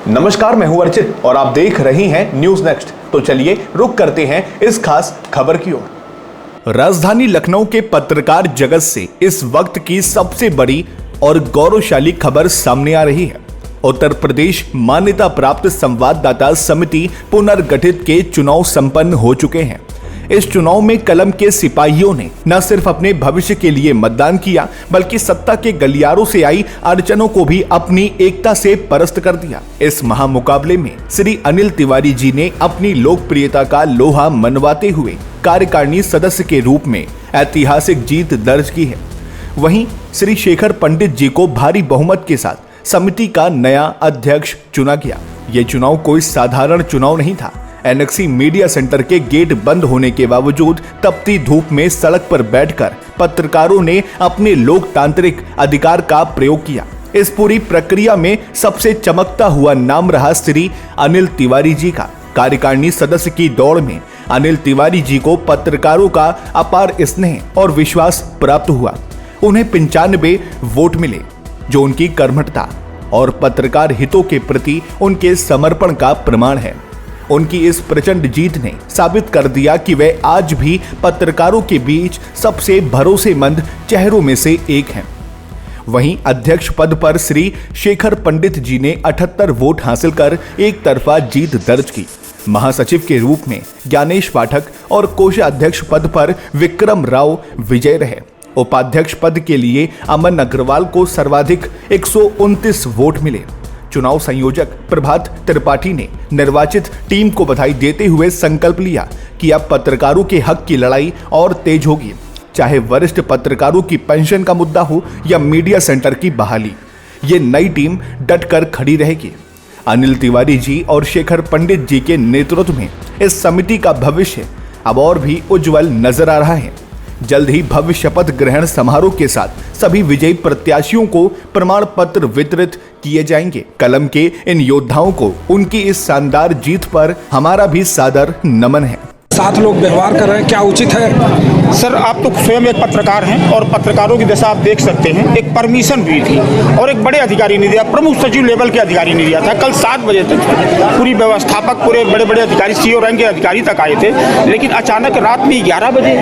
नमस्कार, मैं हूं अर्चित और आप देख रहे हैं न्यूज नेक्स्ट। तो चलिए रुक करते हैं इस खास खबर की ओर। राजधानी लखनऊ के पत्रकार जगत से इस वक्त की सबसे बड़ी और गौरवशाली खबर सामने आ रही है। उत्तर प्रदेश मान्यता प्राप्त संवाददाता समिति पुनर्गठित के चुनाव संपन्न हो चुके हैं। इस चुनाव में कलम के सिपाहियों ने न सिर्फ अपने भविष्य के लिए मतदान किया, बल्कि सत्ता के गलियारों से आई अड़चनों को भी अपनी एकता से परास्त कर दिया। इस महामुकाबले में श्री अनिल तिवारी जी ने अपनी लोकप्रियता का लोहा मनवाते हुए कार्यकारिणी सदस्य के रूप में ऐतिहासिक जीत दर्ज की है। वहीं श्री शेखर पंडित जी को भारी बहुमत के साथ समिति का नया अध्यक्ष चुना गया। ये चुनाव कोई साधारण चुनाव नहीं था। एनेक्सी मीडिया सेंटर के गेट बंद होने के बावजूद तपती धूप में सड़क पर बैठकर पत्रकारों ने अपने लोकतांत्रिक अधिकार का प्रयोग किया। इस पूरी प्रक्रिया में सबसे चमकता हुआ नाम रहा श्री अनिल तिवारी जी का। कार्यकारिणी सदस्य की दौड़ में अनिल तिवारी जी को पत्रकारों का अपार स्नेह और विश्वास प्राप्त हुआ। उन्हें 95 वोट मिले, जो उनकी कर्मठता और पत्रकार हितों के प्रति उनके समर्पण का प्रमाण है। उनकी इस प्रचंड जीत ने साबित कर दिया कि वे आज भी पत्रकारों के बीच सबसे भरोसेमंद चेहरों में से एक हैं। वहीं अध्यक्ष पद पर श्री शेखर पंडित जी ने 78 वोट हासिल कर एक तरफा जीत दर्ज की। महासचिव के रूप में ज्ञानेश पाठक और कोषाध्यक्ष पद पर विक्रम राव विजय रहे। उपाध्यक्ष पद के लिए अमन अग्रवाल को सर्वाधिक 129 वोट मिले। चुनाव संयोजक प्रभात त्रिपाठी ने निर्वाचित टीम को बधाई देते हुए संकल्प लिया कि अब पत्रकारों के हक की लड़ाई और तेज होगी, चाहे वरिष्ठ पत्रकारों की पेंशन का मुद्दा हो या मीडिया सेंटर की बहाली। ये नई टीम डटकर खड़ी रहेगी। अनिल तिवारी जी और शेखर पंडित जी के नेतृत्व में इस समिति का भविष्य अब और भी उज्जवल नजर आ रहा है। जल्द ही भव्य शपथ ग्रहण समारोह के साथ सभी विजयी प्रत्याशियों को प्रमाण पत्र वितरित किए जाएंगे। कलम के इन योद्धाओं को उनकी इस शानदार जीत पर हमारा भी सादर नमन है। 7 लोग व्यवहार कर रहे हैं, क्या उचित है? सर, आप तो स्वयं एक पत्रकार हैं और पत्रकारों की दशा आप देख सकते हैं। एक परमिशन हुई थी और एक बड़े अधिकारी ने दिया, प्रमुख सचिव लेवल के अधिकारी ने दिया था। कल 7 बजे तक पूरी व्यवस्थापक, पूरे बड़े बड़े अधिकारी, सीओ रैंक के अधिकारी तक आए थे, लेकिन अचानक रात में 11 बजे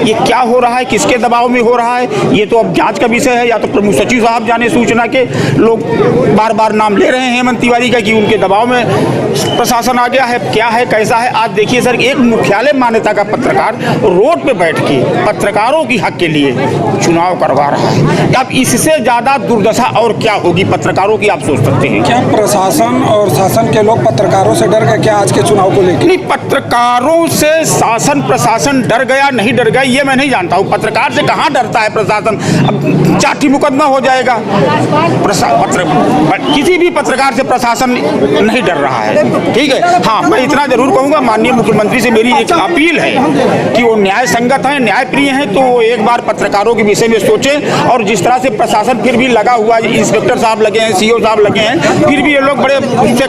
ये क्या हो रहा है, किसके दबाव में हो रहा है, ये तो अब जांच का विषय है। या तो प्रमुख सचिव साहब जाने, सूचना के लोग बार बार नाम ले रहे हैं हेमंत तिवारी का कि उनके दबाव में प्रशासन आ गया है, क्या है, कैसा है। आज देखिए सर, एक मुख्यालय मान्यता का पत्रकार रोड पे बैठ के पत्रकारों की हक के लिए चुनाव करवा रहा है। अब इससे ज्यादा दुर्दशा और क्या होगी पत्रकारों की, आप सोच सकते हैं। क्या प्रशासन और शासन के लोग पत्रकारों से डर गए क्या आज के चुनाव को लेकर? नहीं, पत्रकारों से शासन प्रशासन डर गया नहीं डर गया ये मैं नहीं जानता हूँ। पत्रकार से कहाँ डरता है प्रशासन? अब चाटी मुकदमा हो जाएगा। किसी भी पत्रकार से प्रशासन नहीं डर रहा है, ठीक है। हाँ, मैं इतना जरूर कहूँगा, माननीय मुख्यमंत्री से मेरी एक अपील है कि वो न्याय संगत है, न्याय प्रिय हैं, तो वो एक बार पत्रकारों के विषय में सोचें। और जिस तरह से प्रशासन फिर भी लगा हुआ है, इंस्पेक्टर साहब लगे हैं, सीओ साहब लगे हैं, फिर भी ये लोग बड़े उससे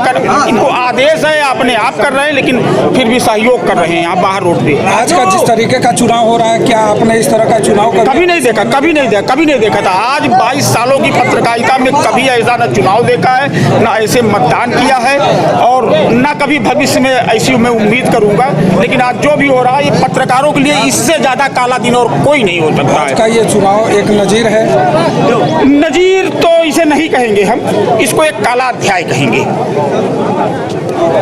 इनको आदेश है, अपने आप कर रहे हैं, लेकिन फिर भी सहयोग कर रहे हैं यहाँ बाहर रोड पे। आज का जिस तरीके का चुनाव हो रहा है, क्या आपने इस तरह का चुनाव कभी नहीं देखा, कभी नहीं देखा था। आज 22 सालों की पत्रकारिता में कभी ऐसा न चुनाव देखा है, न ऐसे मतदान किया है, और न कभी भविष्य में ऐसी मैं उम्मीद करूंगा। लेकिन आज जो भी हो रहा है, ये पत्रकारों के लिए इससे ज्यादा काला दिन और कोई नहीं हो सकता है। आज का ये चुनाव एक नजीर है। नजीर तो इसे नहीं कहेंगे हम, इसको एक काला अध्याय कहेंगे।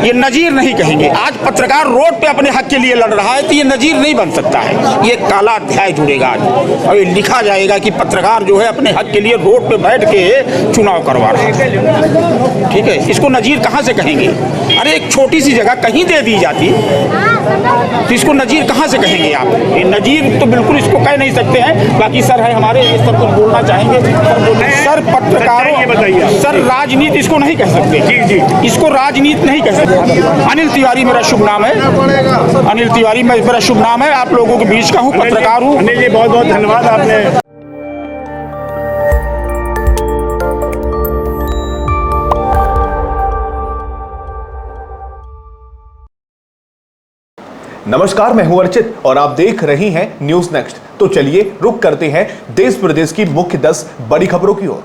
ये नजीर नहीं कहेंगे। आज पत्रकार रोड पे अपने हक के लिए लड़ रहा है, तो ये नजीर नहीं बन सकता है, ये काला अध्याय जुड़ेगा आज, और ये लिखा जाएगा कि पत्रकार जो है अपने हक के लिए रोड पे बैठ के चुनाव करवा रहा है, ठीक है। इसको नजीर कहाँ से कहेंगे? अरे एक छोटी सी जगह कहीं दे दी जाती तो इसको नजीर कहाँ से कहेंगे आप? ये नजीर तो बिल्कुल इसको कह नहीं सकते हैं। बाकी सर है हमारे, इस पर कुछ बोलना चाहेंगे? सर पत्रकारों, सर राजनीति इसको नहीं कह सकते, जी इसको राजनीति नहीं कह सकते। अनिल तिवारी मेरा शुभ नाम है, अनिल तिवारी मेरा शुभ नाम है। आप लोगों के बीच का हूँ, पत्रकार हूँ। अनिल जी, बहुत बहुत धन्यवाद आपने। नमस्कार, मैं हूं अर्चित और आप देख रहे हैं न्यूज नेक्स्ट। तो चलिए रुक करते हैं देश प्रदेश की मुख्य 10 बड़ी खबरों की ओर।